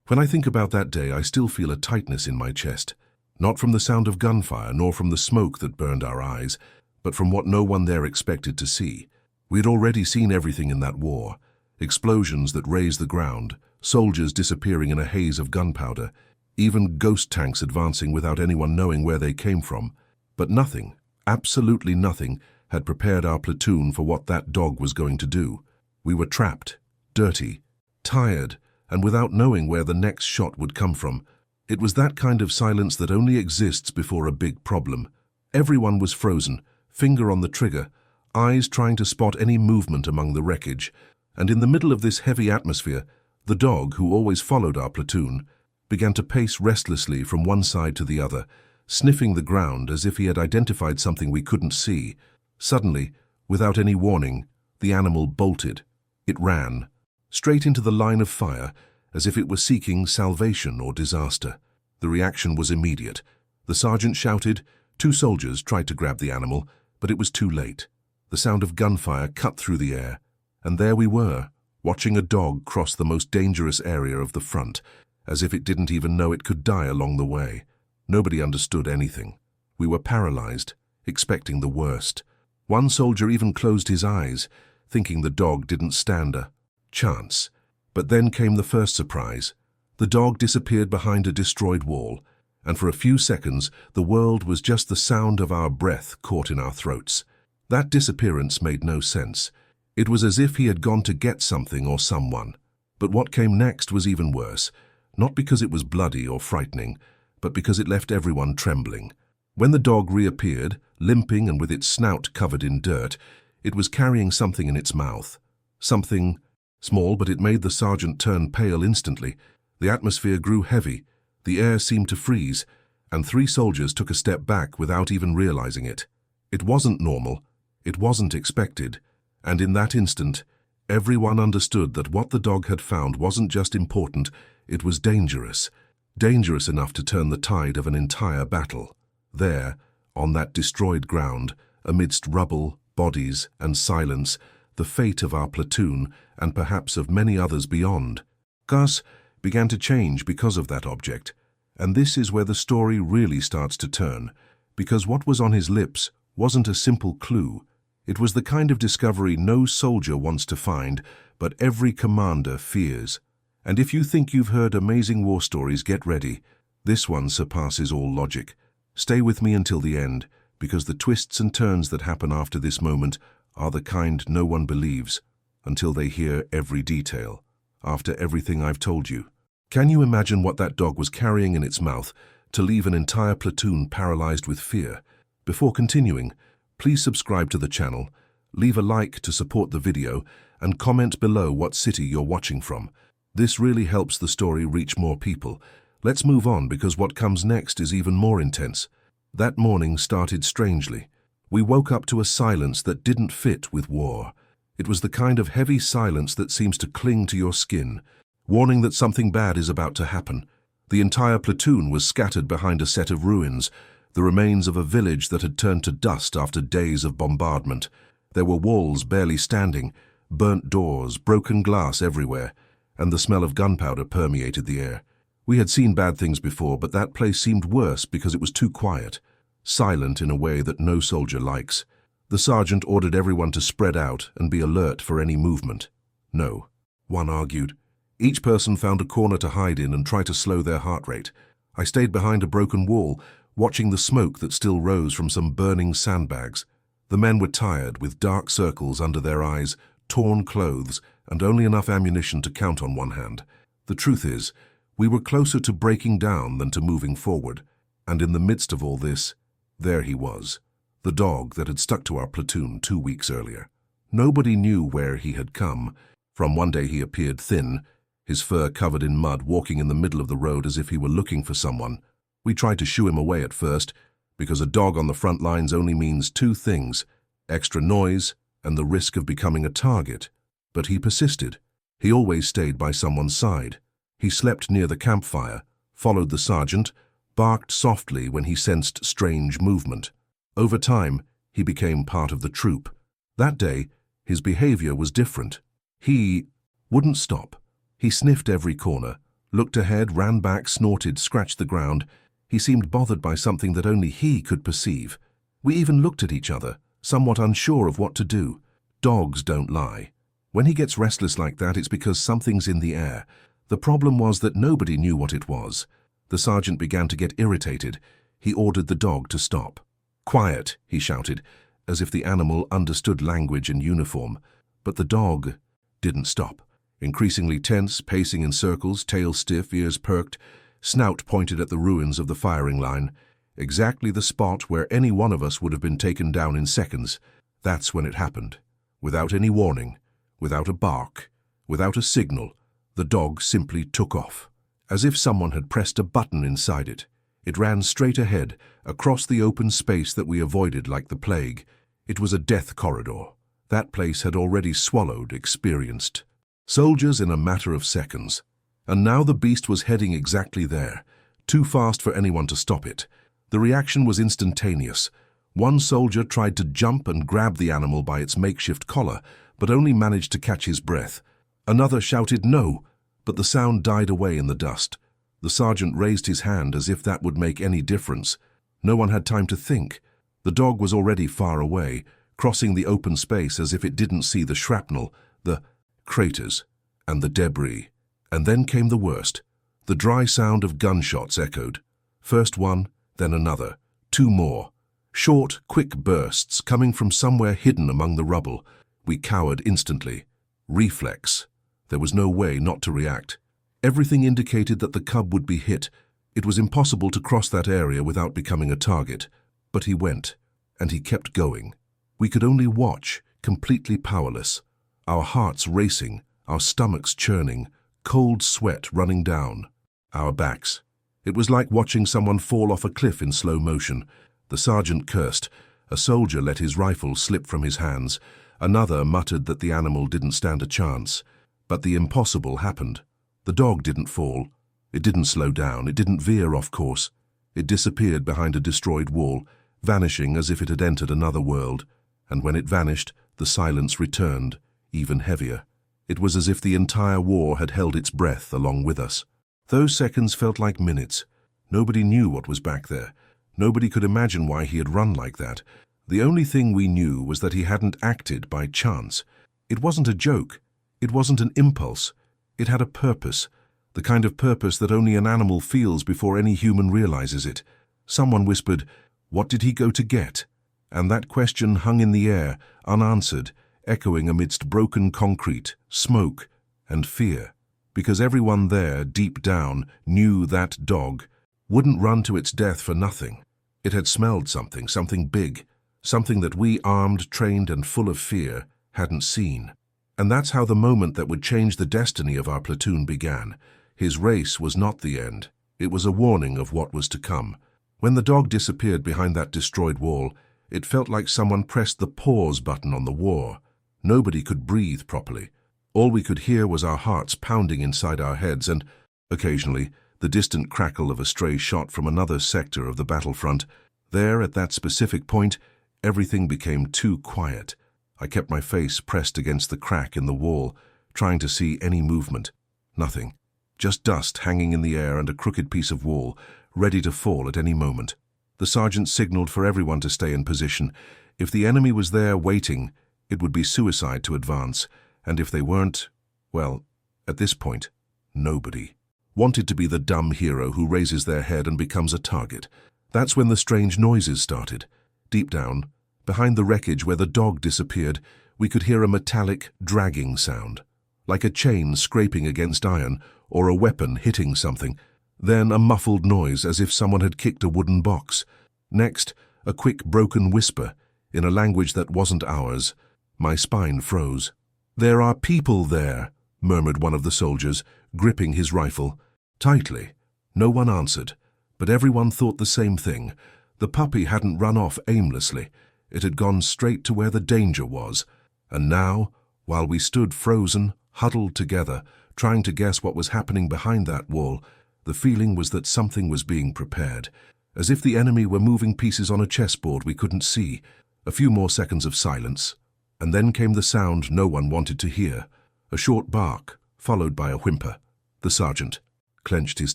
When I think about that day, I still feel a tightness in my chest, not from the sound of gunfire nor from the smoke that burned our eyes, but from what no one there expected to see. We had already seen everything in that war: explosions that razed the ground, soldiers disappearing in a haze of gunpowder, even ghost tanks advancing without anyone knowing where they came from. But nothing, absolutely nothing, had prepared our platoon for what that dog was going to do. We were trapped, dirty, tired, and without knowing where the next shot would come from. It was that kind of silence that only exists before a big problem. Everyone was frozen, finger on the trigger, eyes trying to spot any movement among the wreckage. And in the middle of this heavy atmosphere, the dog, who always followed our platoon, began to pace restlessly from one side to the other, sniffing the ground as if he had identified something we couldn't see. Suddenly, without any warning, the animal bolted. It ran, straight into the line of fire, as if it were seeking salvation or disaster. The reaction was immediate. The sergeant shouted. 2 soldiers tried to grab the animal, but it was too late. The sound of gunfire cut through the air, and there we were, watching a dog cross the most dangerous area of the front, as if it didn't even know it could die along the way. Nobody understood anything. We were paralyzed, expecting the worst. One soldier even closed his eyes, thinking the dog didn't stand a chance. But then came the first surprise. The dog disappeared behind a destroyed wall, and for a few seconds the world was just the sound of our breath caught in our throats. That disappearance made no sense. It was as if he had gone to get something or someone. But what came next was even worse, not because it was bloody or frightening, but because it left everyone trembling. When the dog reappeared, limping and with its snout covered in dirt, it was carrying something in its mouth. Something small, but it made the sergeant turn pale instantly. The atmosphere grew heavy, the air seemed to freeze, and 3 soldiers took a step back without even realizing it. It wasn't normal, it wasn't expected, and in that instant, everyone understood that what the dog had found wasn't just important, it was dangerous. Dangerous enough to turn the tide of an entire battle. There, on that destroyed ground, amidst rubble, bodies, and silence, the fate of our platoon, and perhaps of many others beyond, Gus began to change because of that object. And this is where the story really starts to turn, because what was on his lips wasn't a simple clue. It was the kind of discovery no soldier wants to find, but every commander fears. And if you think you've heard amazing war stories, get ready. This one surpasses all logic. Stay with me until the end, because the twists and turns that happen after this moment are the kind no one believes until they hear every detail, after everything I've told you. Can you imagine what that dog was carrying in its mouth to leave an entire platoon paralyzed with fear? Before continuing, please subscribe to the channel, leave a like to support the video, and comment below what city you're watching from. This really helps the story reach more people. Let's move on, because what comes next is even more intense. That morning started strangely. We woke up to a silence that didn't fit with war. It was the kind of heavy silence that seems to cling to your skin, warning that something bad is about to happen. The entire platoon was scattered behind a set of ruins, the remains of a village that had turned to dust after days of bombardment. There were walls barely standing, burnt doors, broken glass everywhere, and the smell of gunpowder permeated the air. We had seen bad things before, but that place seemed worse because it was too quiet, silent in a way that no soldier likes. The sergeant ordered everyone to spread out and be alert for any movement. No, one argued. Each person found a corner to hide in and try to slow their heart rate. I stayed behind a broken wall, watching the smoke that still rose from some burning sandbags. The men were tired, with dark circles under their eyes, torn clothes, and only enough ammunition to count on one hand. The truth is, we were closer to breaking down than to moving forward, and in the midst of all this, there he was, the dog that had stuck to our platoon 2 weeks earlier. Nobody knew where he had come. From one day he appeared thin, his fur covered in mud, walking in the middle of the road as if he were looking for someone. We tried to shoo him away at first, because a dog on the front lines only means 2 things: extra noise and the risk of becoming a target. But he persisted. He always stayed by someone's side. He slept near the campfire, followed the sergeant, barked softly when he sensed strange movement. Over time, he became part of the troop. That day, his behavior was different. He wouldn't stop. He sniffed every corner, looked ahead, ran back, snorted, scratched the ground. He seemed bothered by something that only he could perceive. We even looked at each other, somewhat unsure of what to do. Dogs don't lie. When he gets restless like that, it's because something's in the air. The problem was that nobody knew what it was. The sergeant began to get irritated. He ordered the dog to stop. "Quiet," he shouted, as if the animal understood language and uniform. But the dog didn't stop. Increasingly tense, pacing in circles, tail stiff, ears perked, snout pointed at the ruins of the firing line, exactly the spot where any one of us would have been taken down in seconds. That's when it happened. Without any warning, without a bark, without a signal, the dog simply took off. As if someone had pressed a button inside it. It ran straight ahead, across the open space that we avoided like the plague. It was a death corridor. That place had already swallowed experienced soldiers in a matter of seconds. And now the beast was heading exactly there, too fast for anyone to stop it. The reaction was instantaneous. One soldier tried to jump and grab the animal by its makeshift collar, but only managed to catch his breath. Another shouted no, but the sound died away in the dust. The sergeant raised his hand as if that would make any difference. No one had time to think. The dog was already far away, crossing the open space as if it didn't see the shrapnel, the craters, and the debris. And then came the worst. The dry sound of gunshots echoed. First one, then another. Two more. Short, quick bursts coming from somewhere hidden among the rubble. We cowered instantly. Reflex. There was no way not to react. Everything indicated that the cub would be hit. It was impossible to cross that area without becoming a target. But he went, and he kept going. We could only watch, completely powerless. Our hearts racing, our stomachs churning, cold sweat running down our backs. It was like watching someone fall off a cliff in slow motion. The sergeant cursed. A soldier let his rifle slip from his hands. Another muttered that the animal didn't stand a chance. But the impossible happened. The dog didn't fall. It didn't slow down. It didn't veer off course. It disappeared behind a destroyed wall, vanishing as if it had entered another world. And when it vanished, the silence returned, even heavier. It was as if the entire war had held its breath along with us. Those seconds felt like minutes. Nobody knew what was back there. Nobody could imagine why he had run like that. The only thing we knew was that he hadn't acted by chance. It wasn't a joke. It wasn't an impulse. It had a purpose, the kind of purpose that only an animal feels before any human realizes it. Someone whispered, "What did he go to get?" And that question hung in the air, unanswered, echoing amidst broken concrete, smoke, and fear. Because everyone there, deep down, knew that dog wouldn't run to its death for nothing. It had smelled something, something big, something that we, armed, trained, and full of fear, hadn't seen. And that's how the moment that would change the destiny of our platoon began. His race was not the end. It was a warning of what was to come. When the dog disappeared behind that destroyed wall, it felt like someone pressed the pause button on the war. Nobody could breathe properly. All we could hear was our hearts pounding inside our heads and, occasionally, the distant crackle of a stray shot from another sector of the battlefront. There, at that specific point, everything became too quiet. I kept my face pressed against the crack in the wall, trying to see any movement. Nothing. Just dust hanging in the air and a crooked piece of wall, ready to fall at any moment. The sergeant signaled for everyone to stay in position. If the enemy was there waiting, it would be suicide to advance, and if they weren't, well, at this point, nobody wanted to be the dumb hero who raises their head and becomes a target. That's when the strange noises started. Deep down, behind the wreckage where the dog disappeared, we could hear a metallic, dragging sound, like a chain scraping against iron or a weapon hitting something. Then a muffled noise as if someone had kicked a wooden box. Next, a quick, broken whisper in a language that wasn't ours. My spine froze. "There are people there," murmured one of the soldiers, gripping his rifle tightly. No one answered, but everyone thought the same thing. The puppy hadn't run off aimlessly. It had gone straight to where the danger was. And now, while we stood frozen, huddled together, trying to guess what was happening behind that wall, the feeling was that something was being prepared, as if the enemy were moving pieces on a chessboard we couldn't see. A few more seconds of silence, and then came the sound no one wanted to hear. A short bark, followed by a whimper. The sergeant clenched his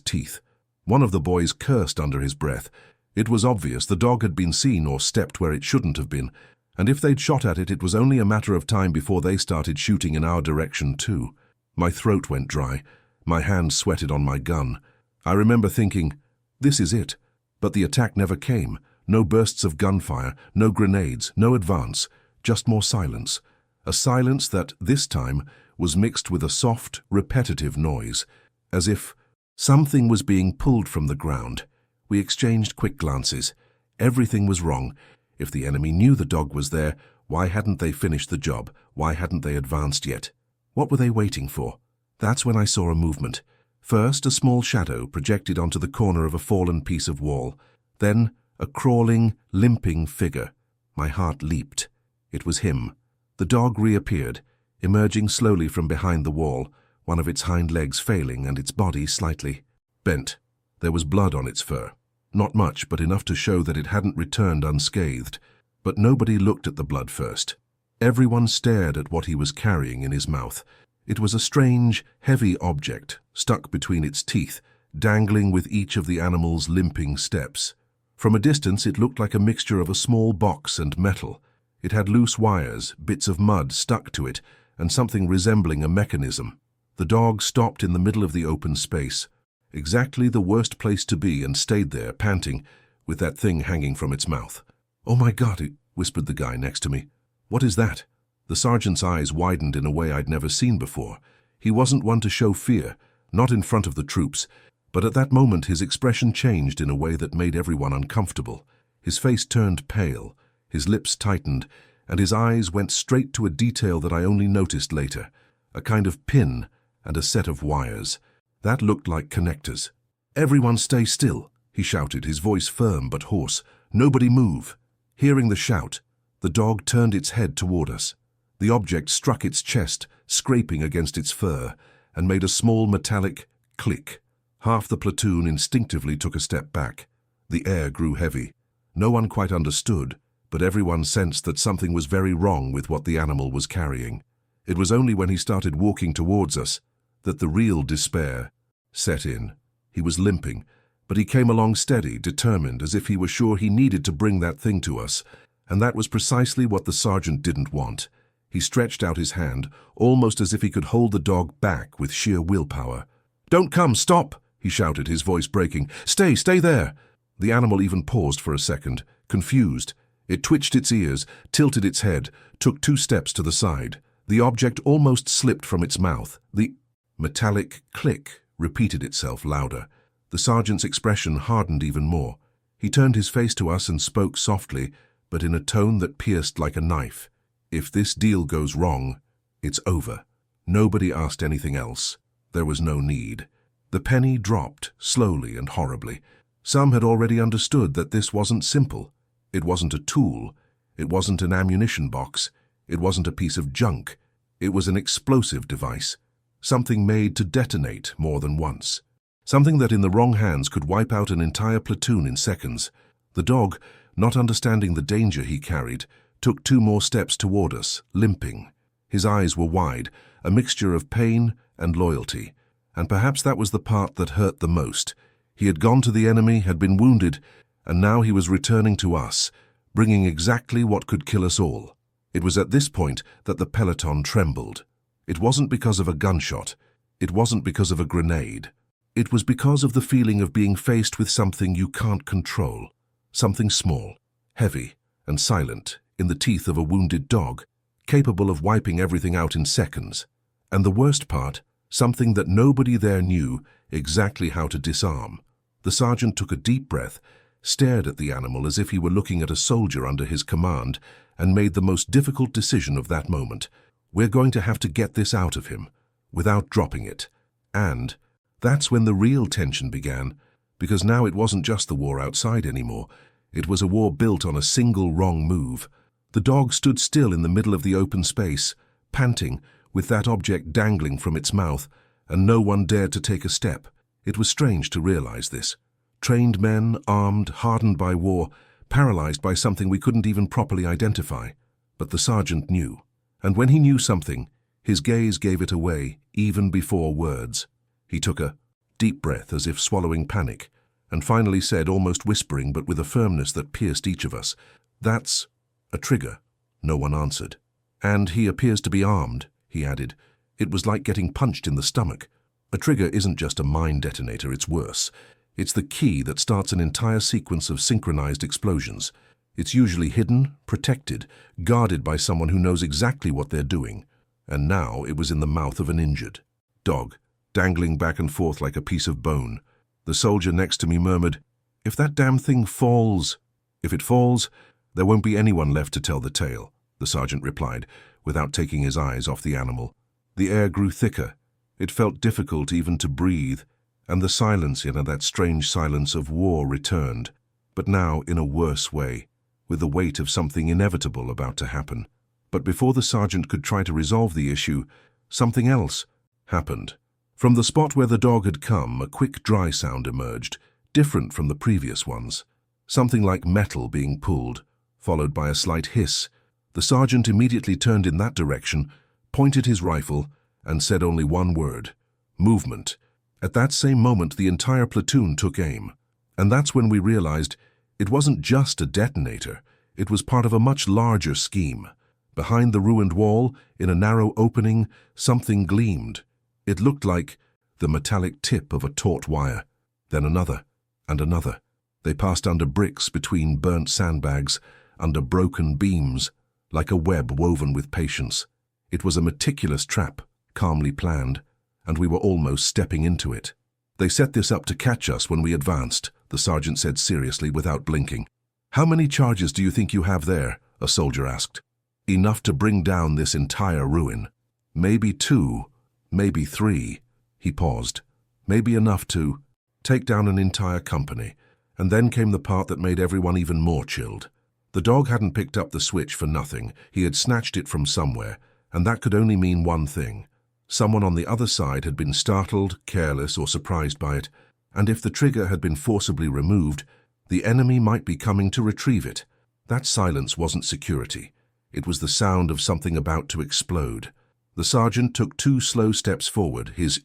teeth. One of the boys cursed under his breath. It was obvious the dog had been seen or stepped where it shouldn't have been, and if they'd shot at it, it was only a matter of time before they started shooting in our direction too. My throat went dry. My hands sweated on my gun. I remember thinking, this is it. But the attack never came. No bursts of gunfire, no grenades, no advance, just more silence. A silence that, this time, was mixed with a soft, repetitive noise, as if something was being pulled from the ground. We exchanged quick glances. Everything was wrong. If the enemy knew the dog was there, why hadn't they finished the job? Why hadn't they advanced yet? What were they waiting for? That's when I saw a movement. First, a small shadow projected onto the corner of a fallen piece of wall. Then, a crawling, limping figure. My heart leaped. It was him. The dog reappeared, emerging slowly from behind the wall, one of its hind legs failing and its body slightly bent. There was blood on its fur. Not much, but enough to show that it hadn't returned unscathed. But nobody looked at the blood first. Everyone stared at what he was carrying in his mouth. It was a strange, heavy object, stuck between its teeth, dangling with each of the animal's limping steps. From a distance, it looked like a mixture of a small box and metal. It had loose wires, bits of mud stuck to it, and something resembling a mechanism. The dog stopped in the middle of the open space, exactly the worst place to be, and stayed there, panting, with that thing hanging from its mouth. "Oh my God," whispered the guy next to me. "What is that?" The sergeant's eyes widened in a way I'd never seen before. He wasn't one to show fear, not in front of the troops, but at that moment his expression changed in a way that made everyone uncomfortable. His face turned pale, his lips tightened, and his eyes went straight to a detail that I only noticed later, a kind of pin and a set of wires. That looked like connectors. "Everyone stay still," he shouted, his voice firm but hoarse. "Nobody move." Hearing the shout, the dog turned its head toward us. The object struck its chest, scraping against its fur, and made a small metallic click. Half the platoon instinctively took a step back. The air grew heavy. No one quite understood, but everyone sensed that something was very wrong with what the animal was carrying. It was only when he started walking towards us that the real despair set in. He was limping, but he came along steady, determined, as if he were sure he needed to bring that thing to us, and that was precisely what the sergeant didn't want. He stretched out his hand, almost as if he could hold the dog back with sheer willpower. "Don't come, stop!" he shouted, his voice breaking. Stay there!" The animal even paused for a second, confused. It twitched its ears, tilted its head, took 2 steps to the side. The object almost slipped from its mouth. The metallic click repeated itself louder. The sergeant's expression hardened even more. He turned his face to us and spoke softly, but in a tone that pierced like a knife. "If this deal goes wrong, it's over." Nobody asked anything else. There was no need. The penny dropped, slowly and horribly. Some had already understood that this wasn't simple. It wasn't a tool. It wasn't an ammunition box. It wasn't a piece of junk. It was an explosive device. Something made to detonate more than once. Something that in the wrong hands could wipe out an entire platoon in seconds. The dog, not understanding the danger he carried, took 2 more steps toward us, limping. His eyes were wide, a mixture of pain and loyalty. And perhaps that was the part that hurt the most. He had gone to the enemy, had been wounded, and now he was returning to us, bringing exactly what could kill us all. It was at this point that the peloton trembled. It wasn't because of a gunshot. It wasn't because of a grenade. It was because of the feeling of being faced with something you can't control. Something small, heavy, and silent in the teeth of a wounded dog, capable of wiping everything out in seconds. And the worst part, something that nobody there knew exactly how to disarm. The sergeant took a deep breath, stared at the animal as if he were looking at a soldier under his command, and made the most difficult decision of that moment. We're going to have to get this out of him, without dropping it. And that's when the real tension began, because now it wasn't just the war outside anymore. It was a war built on a single wrong move. The dog stood still in the middle of the open space, panting, with that object dangling from its mouth, and no one dared to take a step. It was strange to realize this. Trained men, armed, hardened by war, paralyzed by something we couldn't even properly identify. But the sergeant knew. And when he knew something, his gaze gave it away, even before words. He took a deep breath as if swallowing panic, and finally said, almost whispering but with a firmness that pierced each of us, "That's a trigger." No one answered. "And he appears to be armed," he added. It was like getting punched in the stomach. A trigger isn't just a mine detonator, it's worse. It's the key that starts an entire sequence of synchronized explosions. It's usually hidden, protected, guarded by someone who knows exactly what they're doing. And now it was in the mouth of an injured dog, dangling back and forth like a piece of bone. The soldier next to me murmured, "If that damn thing falls—" "If it falls, there won't be anyone left to tell the tale," the sergeant replied, without taking his eyes off the animal. The air grew thicker. It felt difficult even to breathe, and the silence, that strange silence of war, returned, but now in a worse way, with the weight of something inevitable about to happen. But before the sergeant could try to resolve the issue, something else happened. From the spot where the dog had come, a quick, dry sound emerged, different from the previous ones. Something like metal being pulled, followed by a slight hiss. The sergeant immediately turned in that direction, pointed his rifle, and said only one word: movement. At that same moment, the entire platoon took aim. And that's when we realized it wasn't just a detonator. It was part of a much larger scheme. Behind the ruined wall, in a narrow opening, something gleamed. It looked like the metallic tip of a taut wire. Then another, and another. They passed under bricks, between burnt sandbags, under broken beams, like a web woven with patience. It was a meticulous trap, calmly planned, and we were almost stepping into it. "They set this up to catch us when we advanced," the sergeant said seriously, without blinking. "How many charges do you think you have there?" a soldier asked. "Enough to bring down this entire ruin." "Maybe 2, maybe 3. He paused. "Maybe enough to take down an entire company." And then came the part that made everyone even more chilled. The dog hadn't picked up the switch for nothing. He had snatched it from somewhere, and that could only mean one thing. Someone on the other side had been startled, careless, or surprised by it, and if the trigger had been forcibly removed, the enemy might be coming to retrieve it. That silence wasn't security. It was the sound of something about to explode. The sergeant took 2 slow steps forward, his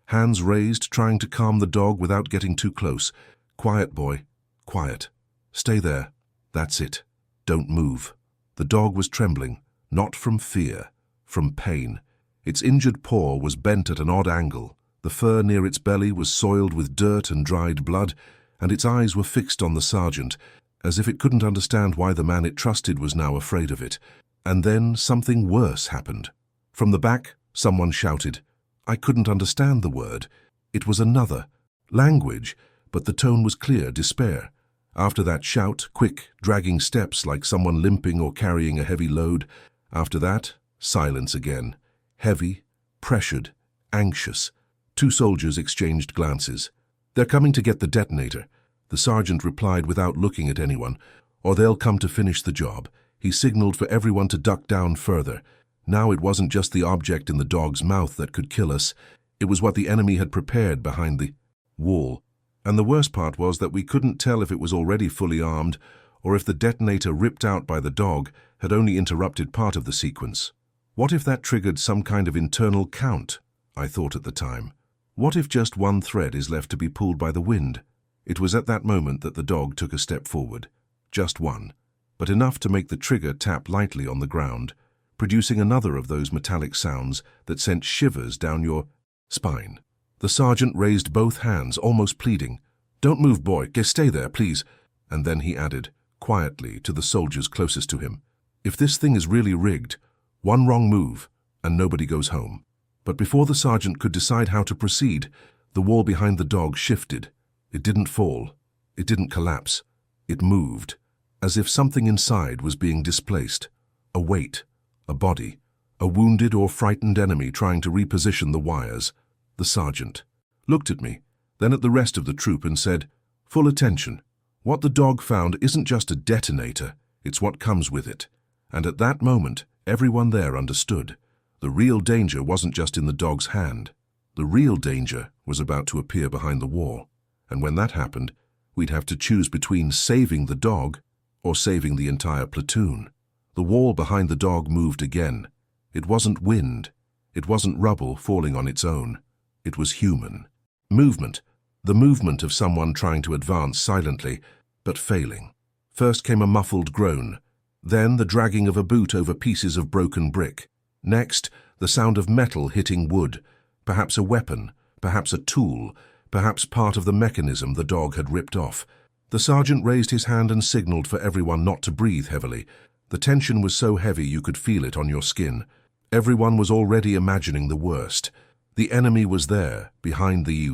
hands raised, trying to calm the dog without getting too close. "Quiet, boy. Quiet. Stay there. That's it. Don't move." The dog was trembling, not from fear, from pain. Its injured paw was bent at an odd angle. The fur near its belly was soiled with dirt and dried blood, and its eyes were fixed on the sergeant, as if it couldn't understand why the man it trusted was now afraid of it. And then something worse happened. From the back, someone shouted. I couldn't understand the word. It was another language, but the tone was clear, despair. After that shout, quick, dragging steps like someone limping or carrying a heavy load. After that, silence again. Heavy, pressured, anxious. 2 soldiers exchanged glances. "They're coming to get the detonator," the sergeant replied without looking at anyone. "Or they'll come to finish the job." He signaled for everyone to duck down further. Now it wasn't just the object in the dog's mouth that could kill us. It was what the enemy had prepared behind the wall. And the worst part was that we couldn't tell if it was already fully armed or if the detonator ripped out by the dog had only interrupted part of the sequence. What if that triggered some kind of internal count? I thought at the time. What if just one thread is left to be pulled by the wind? It was at that moment that the dog took a step forward. Just one, but enough to make the trigger tap lightly on the ground, producing another of those metallic sounds that sent shivers down your spine. The sergeant raised both hands, almost pleading. "Don't move, boy. Stay there, please." And then he added, quietly, to the soldiers closest to him, "If this thing is really rigged, one wrong move, and nobody goes home." But before the sergeant could decide how to proceed, the wall behind the dog shifted. It didn't fall. It didn't collapse. It moved, as if something inside was being displaced. A weight, a body, a wounded or frightened enemy trying to reposition the wires. The sergeant looked at me, then at the rest of the troop and said, "Full attention. What the dog found isn't just a detonator, it's what comes with it." And at that moment, everyone there understood. The real danger wasn't just in the dog's hand. The real danger was about to appear behind the wall. And when that happened, we'd have to choose between saving the dog or saving the entire platoon. The wall behind the dog moved again. It wasn't wind. It wasn't rubble falling on its own. It was human. Movement. The movement of someone trying to advance silently, but failing. First came a muffled groan. Then the dragging of a boot over pieces of broken brick. Next, the sound of metal hitting wood. Perhaps a weapon, perhaps a tool, perhaps part of the mechanism the dog had ripped off. The sergeant raised his hand and signaled for everyone not to breathe heavily. The tension was so heavy you could feel it on your skin. Everyone was already imagining the worst. The enemy was there, behind the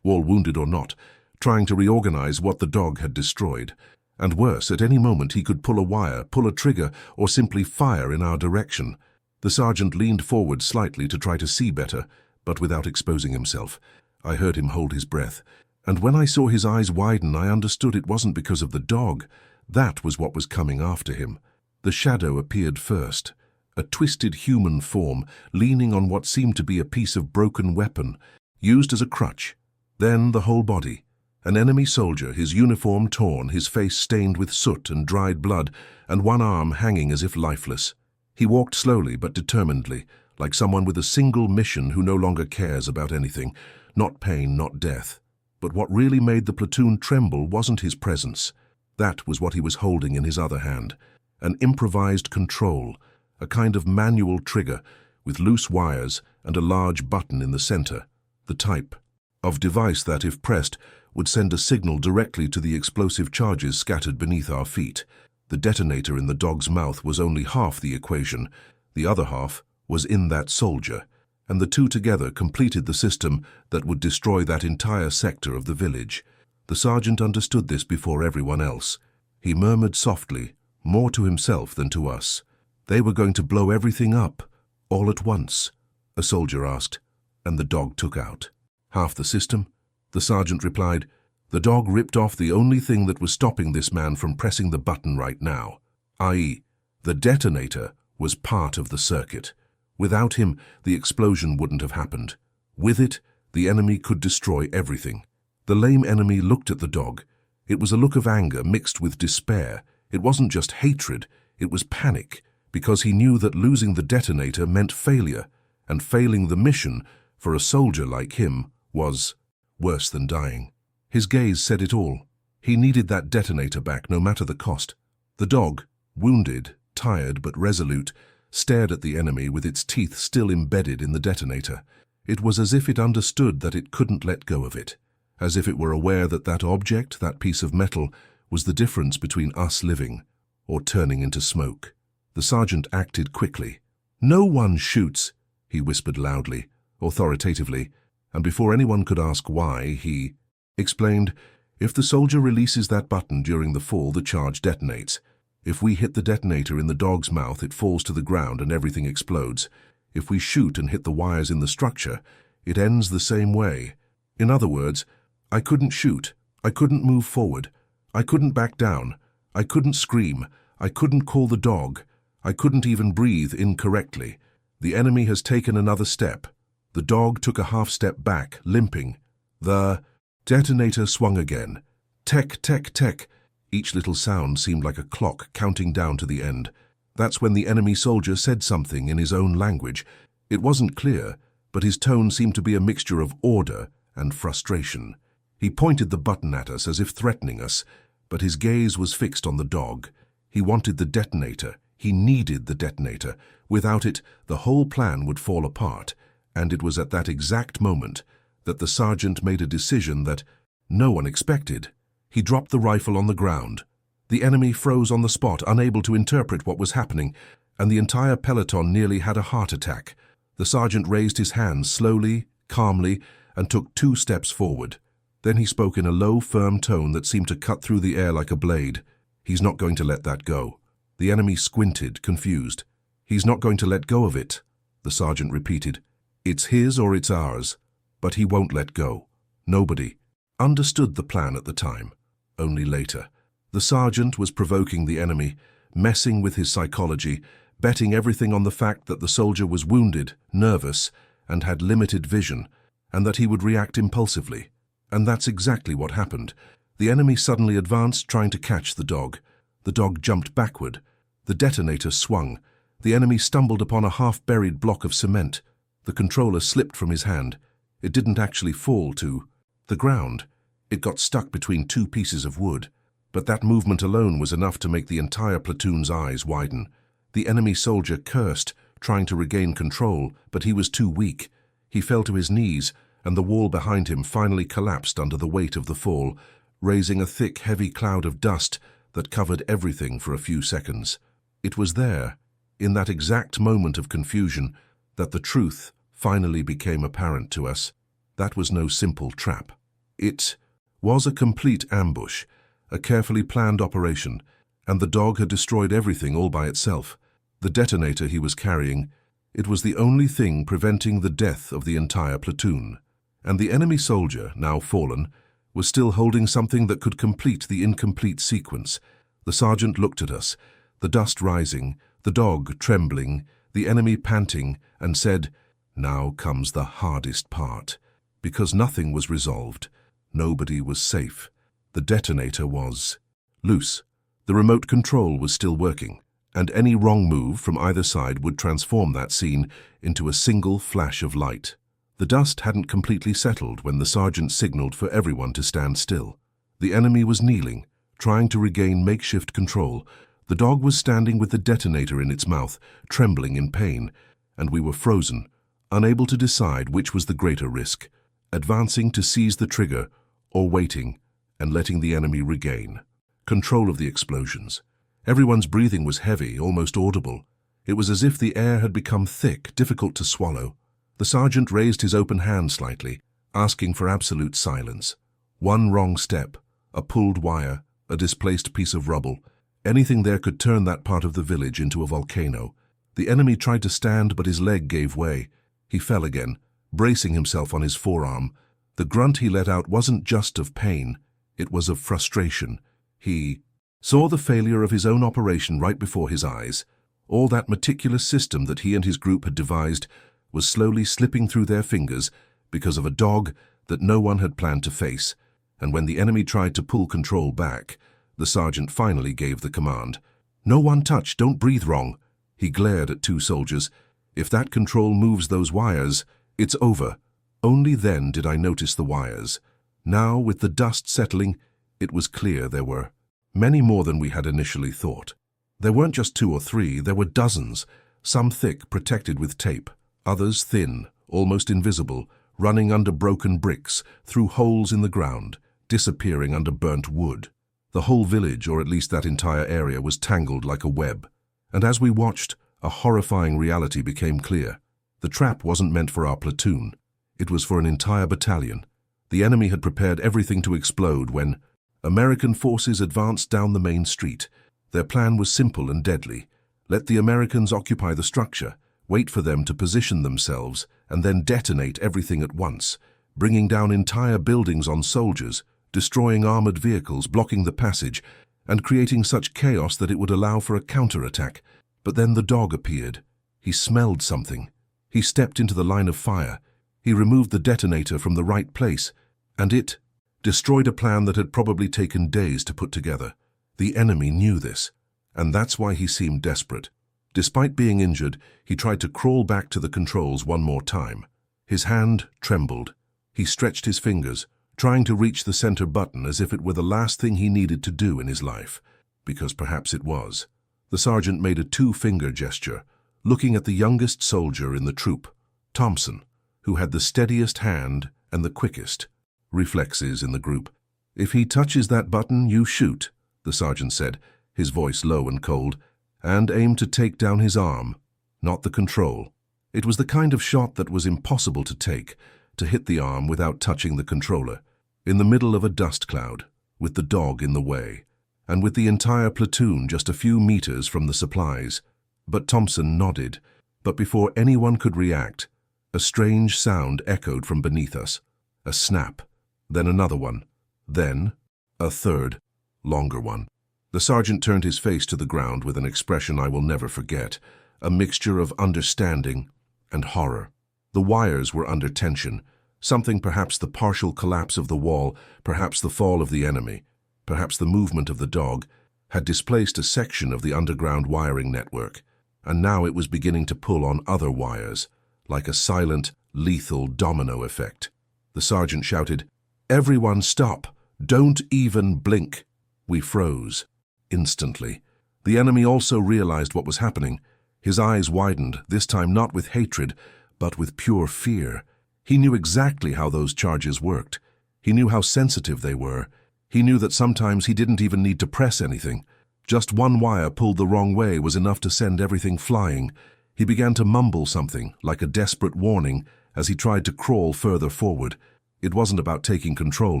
wall, wounded or not, trying to reorganize what the dog had destroyed. And worse, at any moment he could pull a wire, pull a trigger, or simply fire in our direction. The sergeant leaned forward slightly to try to see better, but without exposing himself. I heard him hold his breath, and when I saw his eyes widen, I understood it wasn't because of the dog. That was what was coming after him. The shadow appeared first, a twisted human form leaning on what seemed to be a piece of broken weapon, used as a crutch. Then the whole body. An enemy soldier, his uniform torn, his face stained with soot and dried blood, and one arm hanging as if lifeless. He walked slowly but determinedly, like someone with a single mission who no longer cares about anything, not pain, not death. But what really made the platoon tremble wasn't his presence. That was what he was holding in his other hand. An improvised control, a kind of manual trigger, with loose wires and a large button in the center, the type of device that, if pressed, would send a signal directly to the explosive charges scattered beneath our feet. The detonator in the dog's mouth was only half the equation. The other half was in that soldier, and the two together completed the system that would destroy that entire sector of the village. The sergeant understood this before everyone else. He murmured softly, more to himself than to us. They were going to blow everything up, all at once, a soldier asked, and the dog took out. Half the system? The sergeant replied. The dog ripped off the only thing that was stopping this man from pressing the button right now, i.e., the detonator was part of the circuit. Without him, the explosion wouldn't have happened. With it, the enemy could destroy everything. The lame enemy looked at the dog. It was a look of anger mixed with despair. It wasn't just hatred, it was panic, because he knew that losing the detonator meant failure, and failing the mission, for a soldier like him, was worse than dying. His gaze said it all. He needed that detonator back no matter the cost. The dog, wounded, tired but resolute, stared at the enemy with its teeth still embedded in the detonator. It was as if it understood that it couldn't let go of it, as if it were aware that that object, that piece of metal, was the difference between us living or turning into smoke. The sergeant acted quickly. "No one shoots," he whispered loudly, authoritatively, and before anyone could ask why, he explained, "If the soldier releases that button during the fall, the charge detonates. If we hit the detonator in the dog's mouth, it falls to the ground and everything explodes. If we shoot and hit the wires in the structure, it ends the same way. In other words, I couldn't shoot, I couldn't move forward, I couldn't back down, I couldn't scream, I couldn't call the dog, I couldn't even breathe incorrectly. The enemy has taken another step." The dog took a half step back, limping. The detonator swung again. Tech, tech, tech. Each little sound seemed like a clock counting down to the end. That's when the enemy soldier said something in his own language. It wasn't clear, but his tone seemed to be a mixture of order and frustration. He pointed the button at us as if threatening us, but his gaze was fixed on the dog. He wanted the detonator. He needed the detonator. Without it, the whole plan would fall apart. And it was at that exact moment that the sergeant made a decision that no one expected. He dropped the rifle on the ground. The enemy froze on the spot, unable to interpret what was happening, and the entire peloton nearly had a heart attack. The sergeant raised his hands slowly, calmly, and took 2 steps forward. Then he spoke in a low, firm tone that seemed to cut through the air like a blade. "He's not going to let that go." The enemy squinted, confused. "He's not going to let go of it," the sergeant repeated. "It's his or it's ours, but he won't let go." Nobody understood the plan at the time, only later. The sergeant was provoking the enemy, messing with his psychology, betting everything on the fact that the soldier was wounded, nervous, and had limited vision, and that he would react impulsively. And that's exactly what happened. The enemy suddenly advanced, trying to catch the dog. The dog jumped backward. The detonator swung. The enemy stumbled upon a half-buried block of cement. The controller slipped from his hand. It didn't actually fall to The ground. It got stuck between two pieces of wood, but that movement alone was enough to make the entire platoon's eyes widen. The enemy soldier cursed, trying to regain control, but he was too weak. He fell to his knees, and the wall behind him finally collapsed under the weight of the fall, raising a thick, heavy cloud of dust that covered everything for a few seconds. It was there, in that exact moment of confusion, that the truth finally became apparent to us. That was no simple trap. It was a complete ambush, a carefully planned operation, and the dog had destroyed everything all by itself. The detonator he was carrying, it was the only thing preventing the death of the entire platoon. And the enemy soldier, now fallen, was still holding something that could complete the incomplete sequence. The sergeant looked at us, the dust rising, the dog trembling, the enemy panting, and said, "Now comes the hardest part." Because nothing was resolved, nobody was safe. The detonator was loose. The remote control was still working, and any wrong move from either side would transform that scene into a single flash of light. The dust hadn't completely settled when the sergeant signaled for everyone to stand still. The enemy was kneeling, trying to regain makeshift control. The dog was standing with the detonator in its mouth, trembling in pain, and we were frozen, unable to decide which was the greater risk, advancing to seize the trigger or waiting and letting the enemy regain control of the explosions. Everyone's breathing was heavy, almost audible. It was as if the air had become thick, difficult to swallow. The sergeant raised his open hand slightly, asking for absolute silence. One wrong step, a pulled wire, a displaced piece of rubble, anything there could turn that part of the village into a volcano. The enemy tried to stand, but his leg gave way. He fell again, bracing himself on his forearm. The grunt he let out wasn't just of pain, it was of frustration. He saw the failure of his own operation right before his eyes. All that meticulous system that he and his group had devised was slowly slipping through their fingers because of a dog that no one had planned to face. And when the enemy tried to pull control back, the sergeant finally gave the command. "No one touch, don't breathe wrong." He glared at two soldiers. "If that control moves those wires, it's over." Only then did I notice the wires. Now, with the dust settling, it was clear there were many more than we had initially thought. There weren't just 2 or 3, there were dozens, some thick, protected with tape, others thin, almost invisible, running under broken bricks, through holes in the ground, disappearing under burnt wood. The whole village, or at least that entire area, was tangled like a web. And as we watched, a horrifying reality became clear. The trap wasn't meant for our platoon. It was for an entire battalion. The enemy had prepared everything to explode when American forces advanced down the main street. Their plan was simple and deadly. Let the Americans occupy the structure, wait for them to position themselves, and then detonate everything at once, bringing down entire buildings on soldiers, destroying armored vehicles, blocking the passage, and creating such chaos that it would allow for a counterattack. But then the dog appeared. He smelled something. He stepped into the line of fire. He removed the detonator from the right place, and it destroyed a plan that had probably taken days to put together. The enemy knew this, and that's why he seemed desperate. Despite being injured, he tried to crawl back to the controls one more time. His hand trembled. He stretched his fingers, trying to reach the center button as if it were the last thing he needed to do in his life, because perhaps it was. The sergeant made a 2-finger gesture, looking at the youngest soldier in the troop, Thompson, who had the steadiest hand and the quickest reflexes in the group. "If he touches that button, you shoot," the sergeant said, his voice low and cold, "and aim to take down his arm, not the control." It was the kind of shot that was impossible to take, to hit the arm without touching the controller, in the middle of a dust cloud, with the dog in the way, and with the entire platoon just a few meters from the supplies. But Thompson nodded, but before anyone could react, a strange sound echoed from beneath us. A snap, then another one, then a third, longer one. The sergeant turned his face to the ground with an expression I will never forget, a mixture of understanding and horror. The wires were under tension, something, perhaps the partial collapse of the wall, perhaps the fall of the enemy, perhaps the movement of the dog, had displaced a section of the underground wiring network, and now it was beginning to pull on other wires, like a silent, lethal domino effect. The sergeant shouted, "Everyone stop! Don't even blink!" We froze. Instantly. The enemy also realized what was happening. His eyes widened, this time not with hatred, but with pure fear. He knew exactly how those charges worked. He knew how sensitive they were. He knew that sometimes he didn't even need to press anything. Just one wire pulled the wrong way was enough to send everything flying. He began to mumble something, like a desperate warning, as he tried to crawl further forward. It wasn't about taking control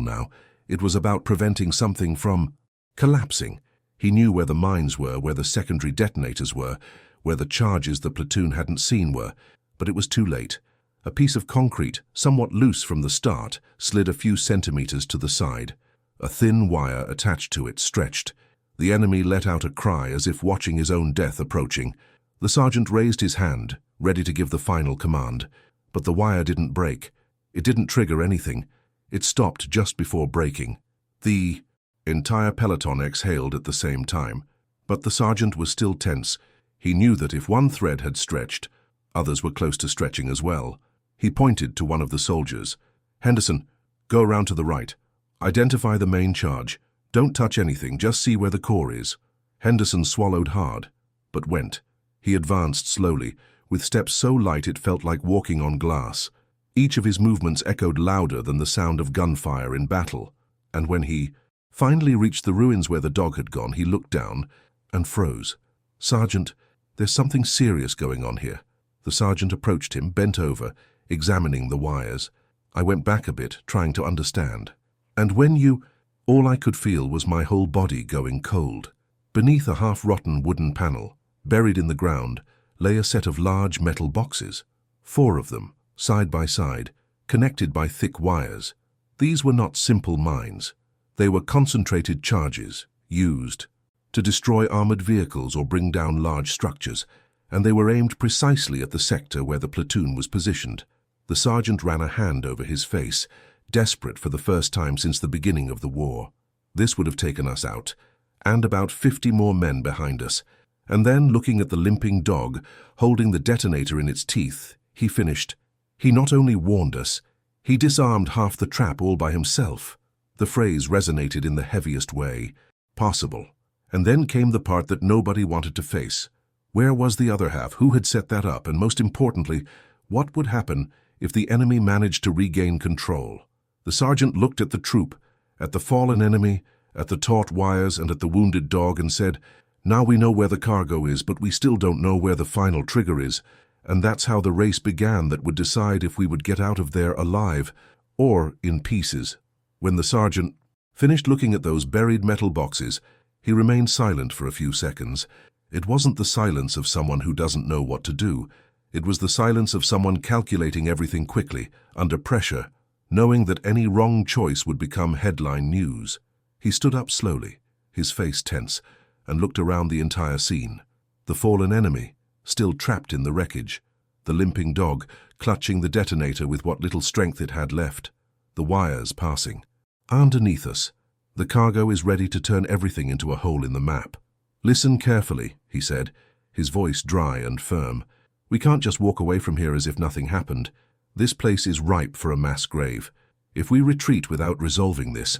now. It was about preventing something from collapsing. He knew where the mines were, where the secondary detonators were, where the charges the platoon hadn't seen were, but it was too late. A piece of concrete, somewhat loose from the start, slid a few centimeters to the side. A thin wire attached to it stretched. The enemy let out a cry as if watching his own death approaching. The sergeant raised his hand, ready to give the final command. But the wire didn't break. It didn't trigger anything. It stopped just before breaking. The entire peloton exhaled at the same time. But the sergeant was still tense. He knew that if one thread had stretched, others were close to stretching as well. He pointed to one of the soldiers. "Henderson, go around to the right. Identify the main charge. Don't touch anything, just see where the core is." Henderson swallowed hard, but went. He advanced slowly, with steps so light it felt like walking on glass. Each of his movements echoed louder than the sound of gunfire in battle. And when he finally reached the ruins where the dog had gone, he looked down and froze. "Sergeant, there's something serious going on here." The sergeant approached him, bent over, examining the wires. I went back a bit, trying to understand. "And when you—" All I could feel was my whole body going cold. Beneath a half-rotten wooden panel, buried in the ground, lay a set of large metal boxes. 4 of them, side by side, connected by thick wires. These were not simple mines. They were concentrated charges, used to destroy armored vehicles or bring down large structures, and they were aimed precisely at the sector where the platoon was positioned. The sergeant ran a hand over his face, desperate for the first time since the beginning of the war. This would have taken us out, and about 50 more men behind us. And then, looking at the limping dog, holding the detonator in its teeth, he finished. He not only warned us, he disarmed half the trap all by himself. The phrase resonated in the heaviest way possible. And then came the part that nobody wanted to face. Where was the other half? Who had set that up? And most importantly, what would happen if the enemy managed to regain control? The sergeant looked at the troop, at the fallen enemy, at the taut wires, and at the wounded dog and said, "Now we know where the cargo is, but we still don't know where the final trigger is." And that's how the race began that would decide if we would get out of there alive or in pieces. When the sergeant finished looking at those buried metal boxes, he remained silent for a few seconds. It wasn't the silence of someone who doesn't know what to do. It was the silence of someone calculating everything quickly, under pressure, knowing that any wrong choice would become headline news. He stood up slowly, his face tense, and looked around the entire scene. The fallen enemy, still trapped in the wreckage. The limping dog, clutching the detonator with what little strength it had left. The wires passing. Underneath us, the cargo is ready to turn everything into a hole in the map. "Listen carefully," he said, his voice dry and firm. "We can't just walk away from here as if nothing happened. This place is ripe for a mass grave. If we retreat without resolving this,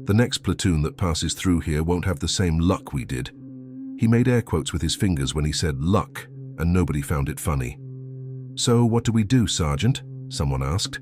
the next platoon that passes through here won't have the same luck we did." He made air quotes with his fingers when he said luck, and nobody found it funny. "So what do we do, Sergeant?" someone asked.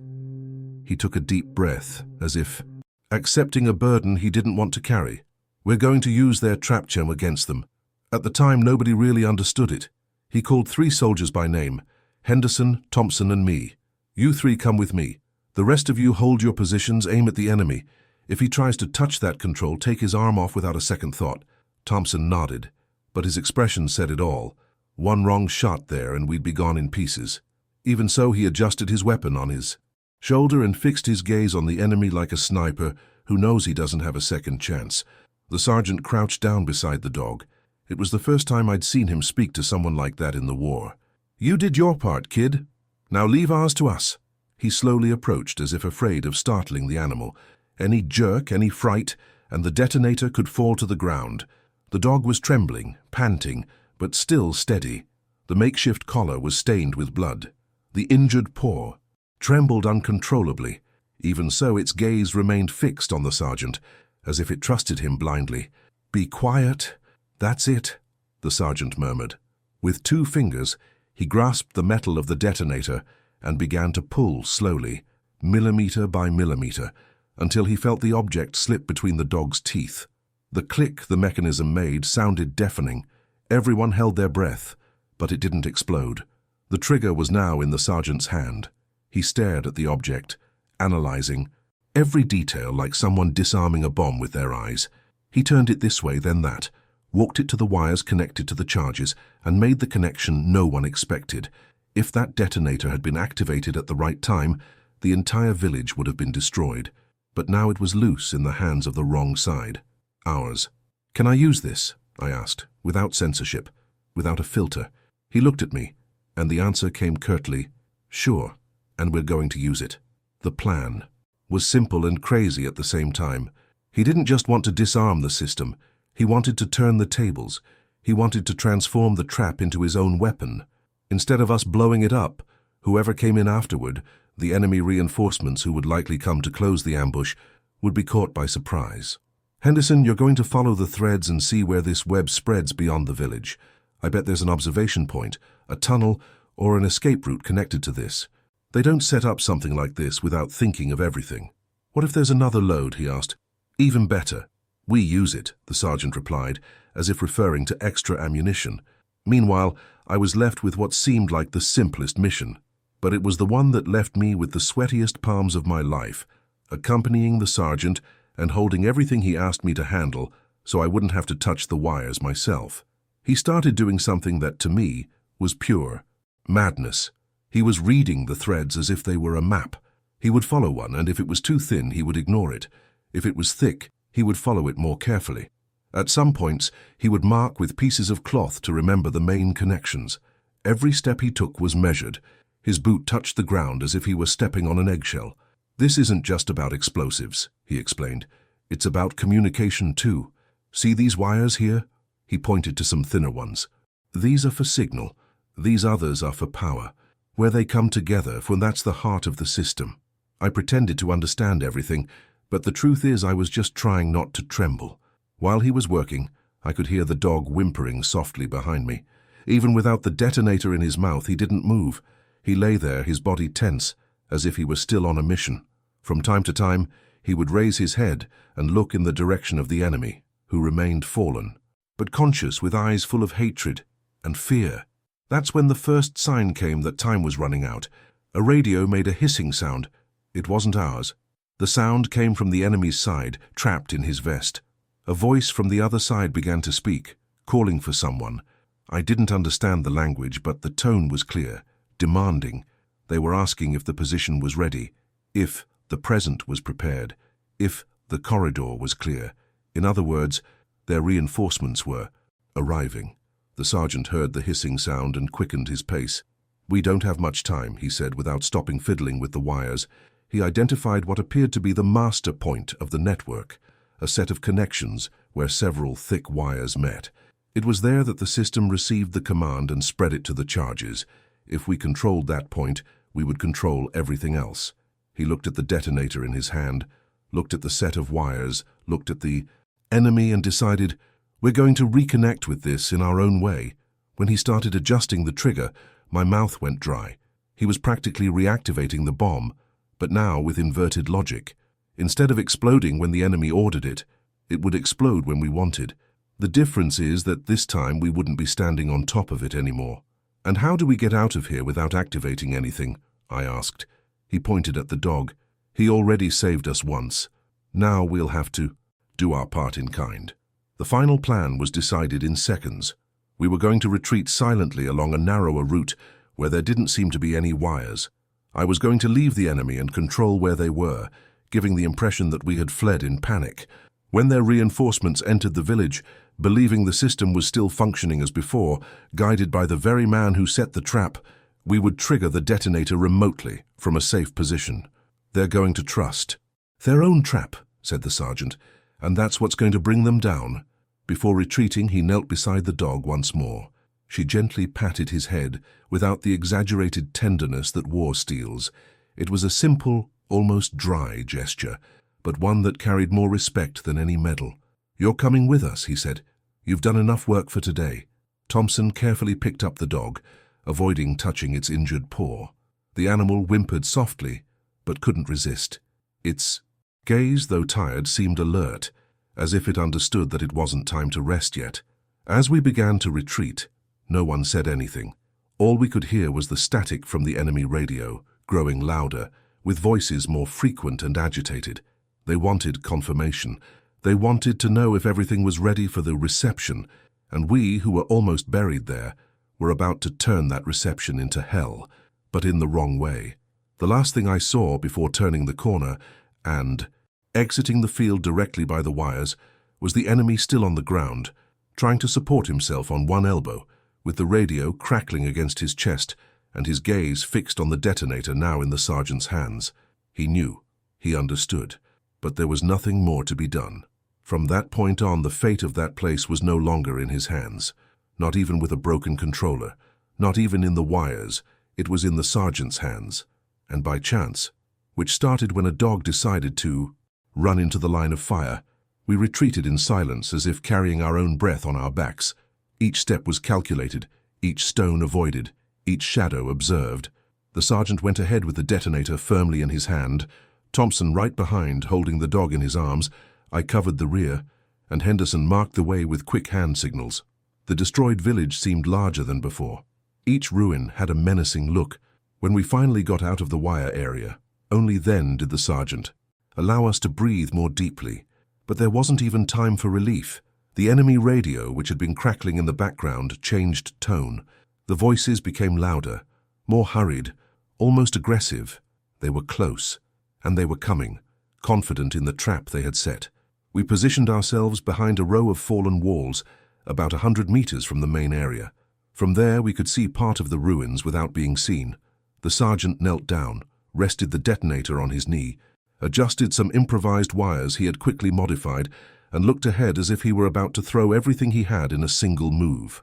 He took a deep breath, as if accepting a burden he didn't want to carry. "We're going to use their trap gem against them." At the time, nobody really understood it. He called 3 soldiers by name, Henderson, Thompson, and me. "You 3 come with me. The rest of you hold your positions, aim at the enemy. If he tries to touch that control, take his arm off without a second thought." Thompson nodded, but his expression said it all. One wrong shot there and we'd be gone in pieces. Even so, he adjusted his weapon on his shoulder and fixed his gaze on the enemy like a sniper who knows he doesn't have a second chance. The sergeant crouched down beside the dog. It was the first time I'd seen him speak to someone like that in the war. "You did your part, kid. Now leave ours to us." He slowly approached as if afraid of startling the animal. Any jerk, any fright, and the detonator could fall to the ground. The dog was trembling, panting, but still steady. The makeshift collar was stained with blood. The injured paw trembled uncontrollably. Even so, its gaze remained fixed on the sergeant, as if it trusted him blindly. "Be quiet. That's it," the sergeant murmured. With 2 fingers, he grasped the metal of the detonator and began to pull slowly, millimeter by millimeter, until he felt the object slip between the dog's teeth. The click the mechanism made sounded deafening. Everyone held their breath, but it didn't explode. The trigger was now in the sergeant's hand. He stared at the object, analyzing every detail like someone disarming a bomb with their eyes. He turned it this way, then that, walked it to the wires connected to the charges, and made the connection no one expected. If that detonator had been activated at the right time, the entire village would have been destroyed. But now it was loose in the hands of the wrong side. Ours. "Can I use this?" I asked, without censorship, without a filter. He looked at me, and the answer came curtly, "Sure, and we're going to use it." The plan was simple and crazy at the same time. He didn't just want to disarm the system. He wanted to turn the tables. He wanted to transform the trap into his own weapon. Instead of us blowing it up, whoever came in afterward, the enemy reinforcements who would likely come to close the ambush, would be caught by surprise. "Henderson, you're going to follow the threads and see where this web spreads beyond the village. I bet there's an observation point, a tunnel, or an escape route connected to this. They don't set up something like this without thinking of everything." "What if there's another load?" he asked. "Even better. We use it," the sergeant replied, as if referring to extra ammunition. Meanwhile, I was left with what seemed like the simplest mission, but it was the one that left me with the sweatiest palms of my life, accompanying the sergeant and holding everything he asked me to handle so I wouldn't have to touch the wires myself. He started doing something that, to me, was pure madness. He was reading the threads as if they were a map. He would follow one, and if it was too thin, he would ignore it. If it was thick, he would follow it more carefully. At some points, he would mark with pieces of cloth to remember the main connections. Every step he took was measured. His boot touched the ground as if he were stepping on an eggshell. "This isn't just about explosives," he explained. "It's about communication too. See these wires here?" He pointed to some thinner ones. "These are for signal. These others are for power. Where they come together, for that's the heart of the system." I pretended to understand everything, but the truth is I was just trying not to tremble. While he was working, I could hear the dog whimpering softly behind me. Even without the detonator in his mouth, he didn't move. He lay there, his body tense, as if he were still on a mission. From time to time, he would raise his head and look in the direction of the enemy, who remained fallen, but conscious, with eyes full of hatred and fear. That's when the first sign came that time was running out. A radio made a hissing sound. It wasn't ours. The sound came from the enemy's side, trapped in his vest. A voice from the other side began to speak, calling for someone. I didn't understand the language, but the tone was clear, demanding. They were asking if the position was ready, if the present was prepared, if the corridor was clear. In other words, their reinforcements were arriving. The sergeant heard the hissing sound and quickened his pace. "We don't have much time," he said without stopping fiddling with the wires. He identified what appeared to be the master point of the network, a set of connections where several thick wires met. It was there that the system received the command and spread it to the charges. If we controlled that point, we would control everything else. He looked at the detonator in his hand, looked at the set of wires, looked at the enemy and decided, "We're going to reconnect with this in our own way." When he started adjusting the trigger, my mouth went dry. He was practically reactivating the bomb, but now with inverted logic. Instead of exploding when the enemy ordered it, it would explode when we wanted. The difference is that this time we wouldn't be standing on top of it anymore. "And how do we get out of here without activating anything?" I asked. He pointed at the dog. "He already saved us once. Now we'll have to do our part in kind." The final plan was decided in seconds. We were going to retreat silently along a narrower route where there didn't seem to be any wires. I was going to leave the enemy and control where they were, giving the impression that we had fled in panic. When their reinforcements entered the village, believing the system was still functioning as before, guided by the very man who set the trap, we would trigger the detonator remotely from a safe position. "They're going to trust their own trap," said the sergeant, "and that's what's going to bring them down." Before retreating, he knelt beside the dog once more. She gently patted his head without the exaggerated tenderness that war steals. It was a simple, almost dry gesture, but one that carried more respect than any medal. "You're coming with us," he said. "You've done enough work for today." Thompson carefully picked up the dog, avoiding touching its injured paw. The animal whimpered softly, but couldn't resist. Its gaze, though tired, seemed alert, as if it understood that it wasn't time to rest yet. As we began to retreat, no one said anything. All we could hear was the static from the enemy radio, growing louder, with voices more frequent and agitated. They wanted confirmation. They wanted to know if everything was ready for the reception, and we, who were almost buried there, were about to turn that reception into hell, but in the wrong way. The last thing I saw before turning the corner and exiting the field directly by the wires was the enemy still on the ground, trying to support himself on one elbow, with the radio crackling against his chest and his gaze fixed on the detonator now in the sergeant's hands. He knew, he understood, but there was nothing more to be done. From that point on, the fate of that place was no longer in his hands, not even with a broken controller, not even in the wires. It was in the sergeant's hands, and by chance, which started when a dog decided to run into the line of fire. We retreated in silence, as if carrying our own breath on our backs. Each step was calculated, each stone avoided, each shadow observed. The sergeant went ahead with the detonator firmly in his hand, Thompson right behind, holding the dog in his arms. I covered the rear, and Henderson marked the way with quick hand signals. The destroyed village seemed larger than before. Each ruin had a menacing look. When we finally got out of the wire area, only then did the sergeant allow us to breathe more deeply. But there wasn't even time for relief. The enemy radio, which had been crackling in the background, changed tone. The voices became louder, more hurried, almost aggressive. They were close, and they were coming, confident in the trap they had set. We positioned ourselves behind a row of fallen walls, about 100 meters from the main area. From there we could see part of the ruins without being seen. The sergeant knelt down, rested the detonator on his knee, adjusted some improvised wires he had quickly modified, and looked ahead as if he were about to throw everything he had in a single move.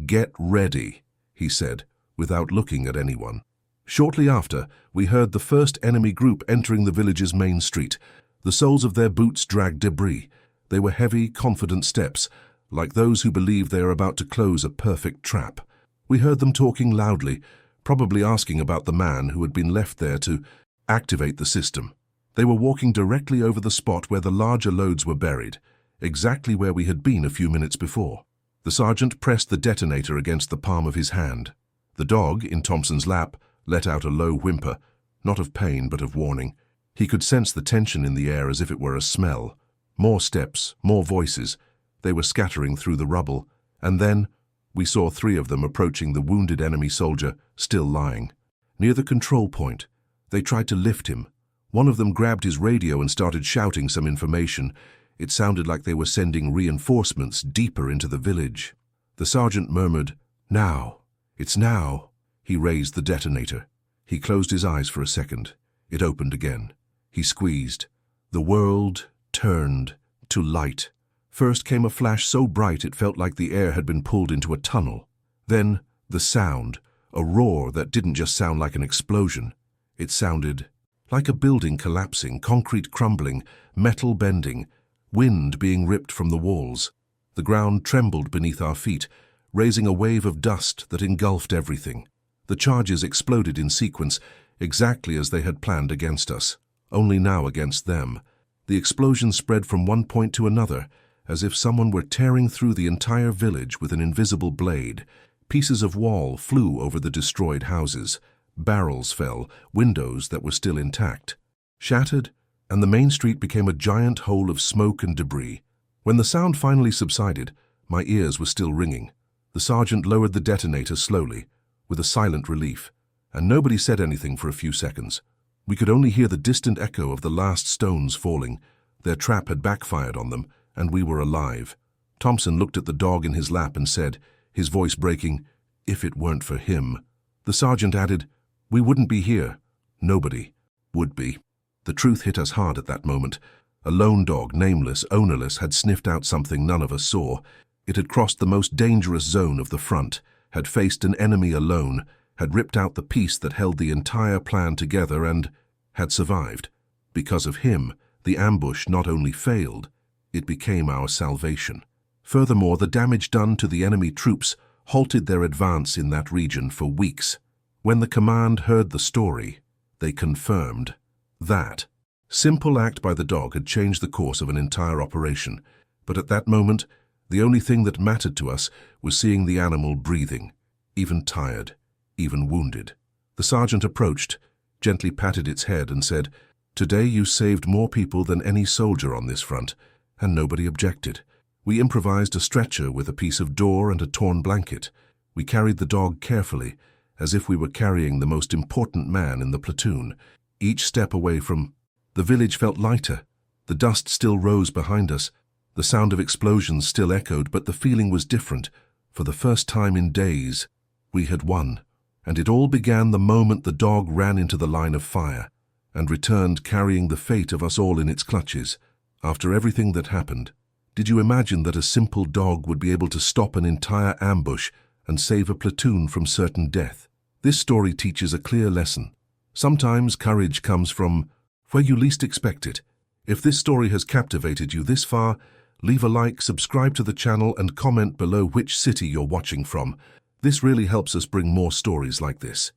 "Get ready," he said, without looking at anyone. Shortly after, we heard the first enemy group entering the village's main street. The soles of their boots dragged debris. They were heavy, confident steps, like those who believe they are about to close a perfect trap. We heard them talking loudly, probably asking about the man who had been left there to activate the system. They were walking directly over the spot where the larger loads were buried, exactly where we had been a few minutes before. The sergeant pressed the detonator against the palm of his hand. The dog, in Thompson's lap, let out a low whimper, not of pain but of warning. He could sense the tension in the air as if it were a smell. More steps, more voices. They were scattering through the rubble, and then we saw 3 of them approaching the wounded enemy soldier, still lying. Near the control point, they tried to lift him. One of them grabbed his radio and started shouting some information. It sounded like they were sending reinforcements deeper into the village. The sergeant murmured, "Now, it's now." He raised the detonator. He closed his eyes for a second. It opened again. He squeezed. The world turned to light. First came a flash so bright it felt like the air had been pulled into a tunnel. Then the sound, a roar that didn't just sound like an explosion. It sounded like a building collapsing, concrete crumbling, metal bending, wind being ripped from the walls. The ground trembled beneath our feet, raising a wave of dust that engulfed everything. The charges exploded in sequence, exactly as they had planned against us, only now against them. The explosion spread from one point to another, as if someone were tearing through the entire village with an invisible blade. Pieces of wall flew over the destroyed houses. Barrels fell, windows that were still intact shattered, and the main street became a giant hole of smoke and debris. When the sound finally subsided, my ears were still ringing. The sergeant lowered the detonator slowly, with a silent relief, and nobody said anything for a few seconds. We could only hear the distant echo of the last stones falling. Their trap had backfired on them, and we were alive. Thompson looked at the dog in his lap and said, his voice breaking, "If it weren't for him." The sergeant added, "We wouldn't be here. Nobody would be." The truth hit us hard at that moment. A lone dog, nameless, ownerless, had sniffed out something none of us saw. It had crossed the most dangerous zone of the front, had faced an enemy alone, had ripped out the piece that held the entire plan together, and had survived. Because of him, the ambush not only failed, it became our salvation. Furthermore, the damage done to the enemy troops halted their advance in that region for weeks. When the command heard the story, they confirmed that simple act by the dog had changed the course of an entire operation. But at that moment, the only thing that mattered to us was seeing the animal breathing, even tired, even wounded. The sergeant approached, gently patted its head and said, "Today you saved more people than any soldier on this front," and nobody objected. We improvised a stretcher with a piece of door and a torn blanket. We carried the dog carefully, as if we were carrying the most important man in the platoon. Each step away from the village felt lighter. The dust still rose behind us. The sound of explosions still echoed, but the feeling was different. For the first time in days, we had won. And it all began the moment the dog ran into the line of fire and returned carrying the fate of us all in its clutches. After everything that happened, did you imagine that a simple dog would be able to stop an entire ambush and save a platoon from certain death? This story teaches a clear lesson. Sometimes courage comes from where you least expect it. If this story has captivated you this far, leave a like, subscribe to the channel, and comment below which city you're watching from. This really helps us bring more stories like this.